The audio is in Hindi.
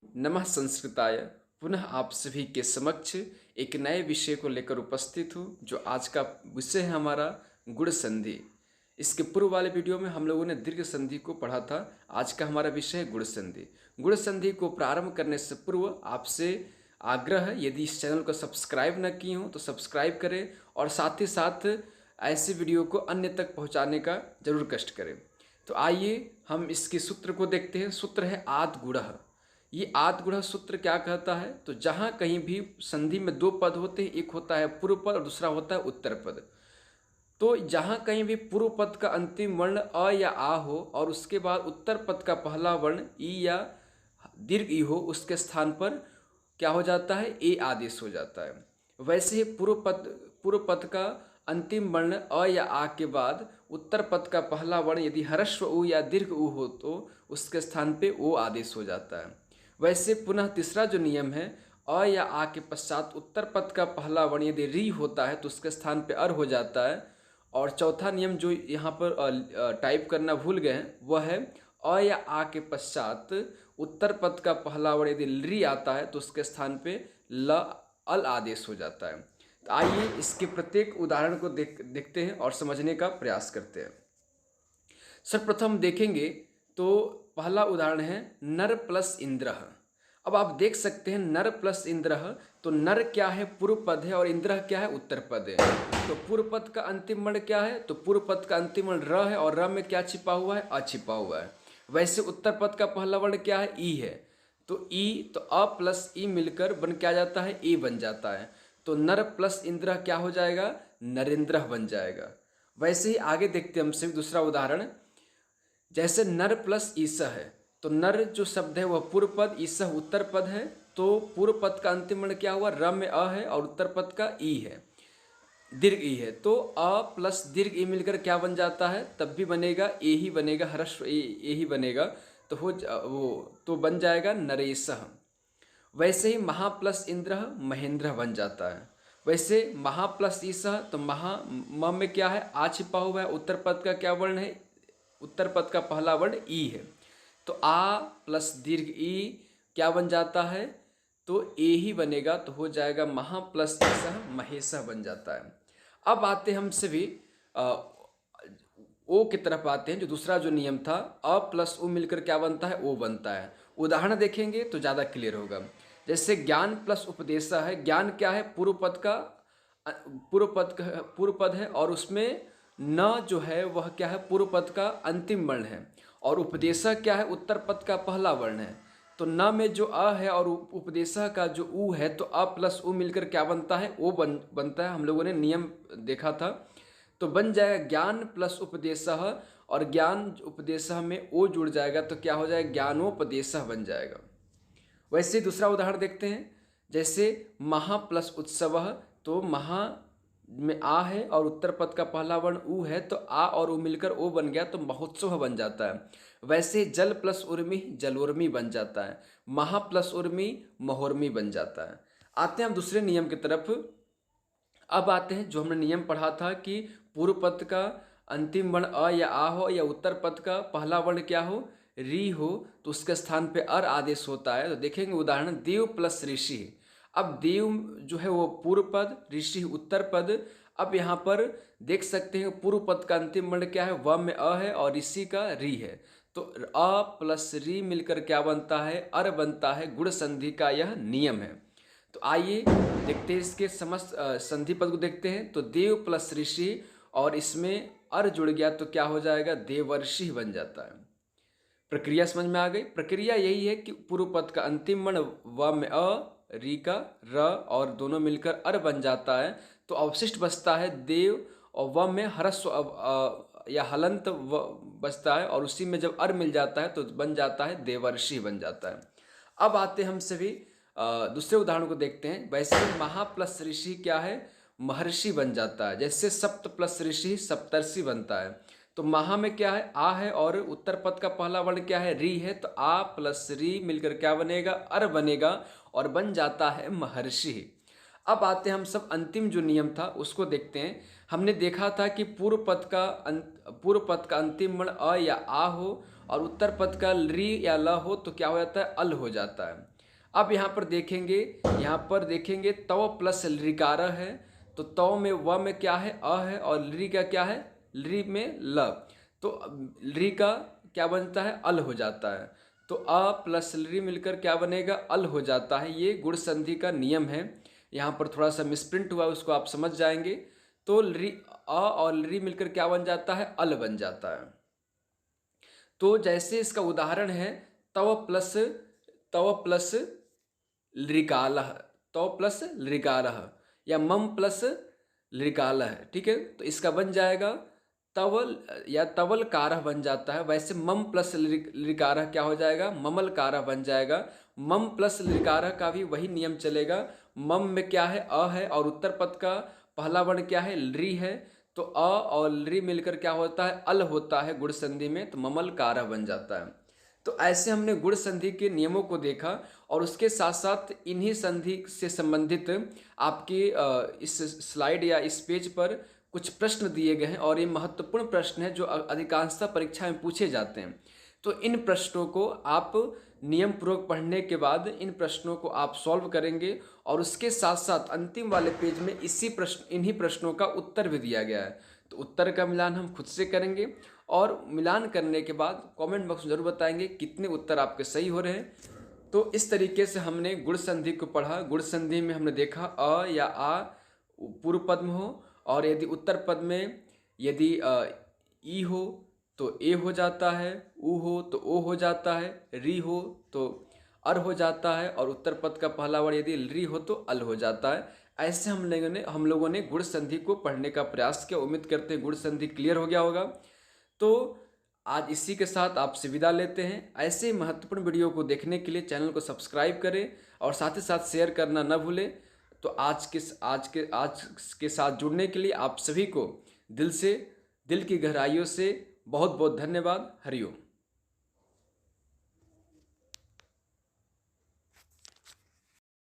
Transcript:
नमः संस्कृताय। पुनः आप सभी के समक्ष एक नए विषय को लेकर उपस्थित हूँ, जो आज का विषय है हमारा गुण संधि। इसके पूर्व वाले वीडियो में हम लोगों ने दीर्घ संधि को पढ़ा था। आज का हमारा विषय है गुण संधि। गुण संधि को प्रारंभ करने से पूर्व आपसे आग्रह है, यदि इस चैनल को सब्सक्राइब न किए हो तो सब्सक्राइब करें और साथ ही साथ ऐसे वीडियो को अन्य तक पहुँचाने का जरूर कष्ट करें। तो आइए हम इसके सूत्र को देखते हैं। सूत्र है आद गुणः। ये आद गुणः सूत्र क्या कहता है? तो जहाँ कहीं भी संधि में दो पद होते हैं, एक होता है पूर्व पद और दूसरा होता है उत्तर पद। तो जहाँ कहीं भी पूर्व पद का अंतिम वर्ण अ या आ हो और उसके बाद उत्तर पद का पहला वर्ण ई या दीर्घ ई हो, उसके स्थान पर क्या हो जाता है? ए आदेश हो जाता है। वैसे ही पूर्व पद का अंतिम वर्ण अ या आ के बाद उत्तर पद का पहला वर्ण यदि ह्रस्व उ या दीर्घ उ हो तो उसके स्थान पे ओ आदेश हो जाता है। वैसे पुनः तीसरा जो नियम है, अ या आ के पश्चात उत्तर पद का पहला वर्ण यदि री होता है तो उसके स्थान पे अर हो जाता है। और चौथा नियम जो यहाँ पर टाइप करना भूल गए हैं, वह है अ या आ के पश्चात उत्तर पद का पहला वर्ण यदि री आता है तो उसके स्थान पे ल अल आदेश हो जाता है। तो आइए इसके प्रत्येक उदाहरण को देखते हैं और समझने का प्रयास करते हैं। सर्वप्रथम देखेंगे तो पहला उदाहरण है नर प्लस इंद्र। अब आप देख सकते हैं नर प्लस इंद्र, तो नर क्या है? पूर्व पद है और इंद्र क्या है? उत्तर पद है। तो पूर्व पद का अंतिम वर्ण क्या है? तो पूर्व पद का अंतिम वर्ण र है और र में क्या छिपा हुआ है? अ छिपा हुआ है। वैसे उत्तर पद का पहला वर्ण क्या है? ई है। तो ई, तो अ प्लस ई मिलकर बन क्या जाता है? ए बन जाता है। तो नर प्लस इंद्र क्या हो जाएगा? नरेंद्र बन जाएगा। वैसे ही आगे देखते हैं हमसे दूसरा उदाहरण। जैसे नर प्लस ईसा है, तो नर जो शब्द है वह पूर्व पद, ईसा उत्तर पद है। तो पूर्व पद का अंतिम वर्ण क्या हुआ? र में अ है और उत्तर पद का ई है, दीर्घ ई है। तो अ प्लस दीर्घ ई मिलकर क्या बन जाता है? तब भी बनेगा ए ही बनेगा, ह्रस्व ए ही बनेगा। तो तो बन जाएगा नरेशः। वैसे ही महा प्लस इंद्र महेंद्र बन जाता है। वैसे महा प्लस ईसा, तो महा म में क्या है? आ छिपा हुआ है। उत्तर पद का क्या वर्ण है? उत्तर पद का पहला वर्ण ई है। तो आ प्लस दीर्घ ई क्या बन जाता है? तो ए ही बनेगा। तो हो जाएगा महा प्लस ईसा महेशा बन जाता है। अब आते हम सभी ओ की तरफ आते हैं। जो दूसरा जो नियम था, अ प्लस उ मिलकर क्या बनता है? ओ बनता है। उदाहरण देखेंगे तो ज़्यादा क्लियर होगा। जैसे ज्ञान प्लस उपदेशा है। ज्ञान क्या है? पूर्व पद है और उसमें न जो है वह क्या है? पूर्व पद का अंतिम वर्ण है। और उपदेशा क्या है? उत्तर पद का पहला वर्ण है। तो न में जो अ है और उपदेशा का जो उ है, तो अ प्लस उ मिलकर क्या बनता है? ओ बनता है। हम लोगों ने नियम देखा था। तो बन जाएगा ज्ञान प्लस उपदेशः, और ज्ञान उपदेशः में ओ जुड़ जाएगा तो क्या हो जाएगा? ज्ञानोपदेशः बन जाएगा। वैसे ही दूसरा उदाहरण देखते हैं। जैसे महा प्लस उत्सवः, तो महा में आ है और उत्तर पद का पहला वर्ण उ है, तो आ और उ मिलकर ओ बन गया तो महोत्सव बन जाता है। वैसे जल प्लस उर्मी जलोर्मी बन जाता है। महा प्लस उर्मी महोर्मी बन जाता है। आते हैं हम दूसरे नियम की तरफ। अब आते हैं जो हमने नियम पढ़ा था कि पूर्व पद का अंतिम वर्ण अ या आ हो या उत्तर पद का पहला वर्ण क्या हो? री हो, तो उसके स्थान पे अर आदेश होता है। तो देखेंगे उदाहरण देव प्लस ऋषि। अब देव जो है वो पूर्व पद, ऋषि उत्तर पद। अब यहाँ पर देख सकते हैं पूर्व पद का अंतिम वर्ण क्या है? व में अ है और ऋषि का री है। तो अ प्लस री मिलकर क्या बनता है? अर बनता है। गुण संधि का यह नियम है। तो आइए देखते हैं इसके समस्त संधि पद को देखते हैं। तो देव प्लस ऋषि और इसमें अर जुड़ गया तो क्या हो जाएगा? देवर्षि बन जाता है। प्रक्रिया समझ में आ गई? प्रक्रिया यही है कि पूर्व पद का अंतिम वर्ण व में अ, री का र और दोनों मिलकर अर बन जाता है। तो अवशिष्ट बचता है देव, और व में ह्रस्व या हलंत व बचता है, और उसी में जब अर मिल जाता है तो बन जाता है देवर्षि बन जाता है। अब आते हम सभी दूसरे उदाहरण को देखते हैं। वैसे ही महा प्लस ऋषि क्या है? महर्षि बन जाता है। जैसे सप्त प्लस ऋषि सप्तर्षि बनता है। तो महा में क्या है? आ है और उत्तर पद का पहला वर्ण क्या है? री है। तो आ प्लस री मिलकर क्या बनेगा? अर बनेगा और बन जाता है महर्षि। अब आते हैं हम सब अंतिम जो नियम था उसको देखते हैं। हमने देखा था कि पूर्व पद का अंतिम वर्ण अ या आ हो और उत्तर पद का री या ल हो तो क्या हो जाता है, अल हो जाता है। अब यहाँ पर देखेंगे तव प्लस लृकार है, तो तव में व में क्या है, अ है, और लृ का क्या है, लृ में ल, तो लृ का क्या बनता है, अल हो जाता है। तो अ प्लस लृ मिलकर क्या बनेगा, अल हो जाता है। ये गुण संधि का नियम है। यहाँ पर थोड़ा सा मिसप्रिंट हुआ, उसको आप समझ जाएंगे। तो लृ अ और लृ मिलकर क्या बन जाता है, अल बन जाता है। तो जैसे इसका उदाहरण है तव प्लस लृकालः, तव प्लस लृकारः, या मम प्लस लृकालः, ठीक है। तो इसका बन जाएगा तवल या तवल कारः बन जाता है। वैसे मम प्लस लृकारः क्या हो जाएगा, ममल कारः बन जाएगा। मम प्लस लृकारः का भी वही नियम चलेगा। मम में क्या है, अ है, और उत्तर पद का पहला वर्ण क्या है, लृ है, तो अ और लृ मिलकर क्या होता है, अल होता है गुण संधि में, तो ममल कारः बन जाता है। तो ऐसे हमने गुण संधि के नियमों को देखा, और उसके साथ साथ इन्हीं संधि से संबंधित आपके इस स्लाइड या इस पेज पर कुछ प्रश्न दिए गए हैं, और ये महत्वपूर्ण प्रश्न है जो अधिकांशतः परीक्षा में पूछे जाते हैं। तो इन प्रश्नों को आप नियम पूर्वक पढ़ने के बाद इन प्रश्नों को आप सॉल्व करेंगे, और उसके साथ साथ अंतिम वाले पेज में इन्हीं प्रश्नों का उत्तर भी दिया गया है। तो उत्तर का मिलान हम खुद से करेंगे, और मिलान करने के बाद कमेंट बॉक्स में जरूर बताएंगे कितने उत्तर आपके सही हो रहे हैं। तो इस तरीके से हमने गुण संधि को पढ़ा। गुण संधि में हमने देखा अ या आ पूर्व पद में हो, और यदि उत्तर पद में यदि ई हो तो ए हो जाता है, उ हो तो ओ हो जाता है, री हो तो अर हो जाता है, और उत्तर पद का पहला वर्ण यदि लृ हो तो अल हो जाता है। ऐसे हम लोगों ने गुण संधि को पढ़ने का प्रयास किया। उम्मीद करते हैं गुण संधि क्लियर हो गया होगा। तो आज इसी के साथ आपसे विदा लेते हैं। ऐसे महत्वपूर्ण वीडियो को देखने के लिए चैनल को सब्सक्राइब करें, और साथ ही साथ शेयर करना न भूलें। तो आज के साथ जुड़ने के लिए आप सभी को दिल की गहराइयों से बहुत बहुत धन्यवाद। हरिओम।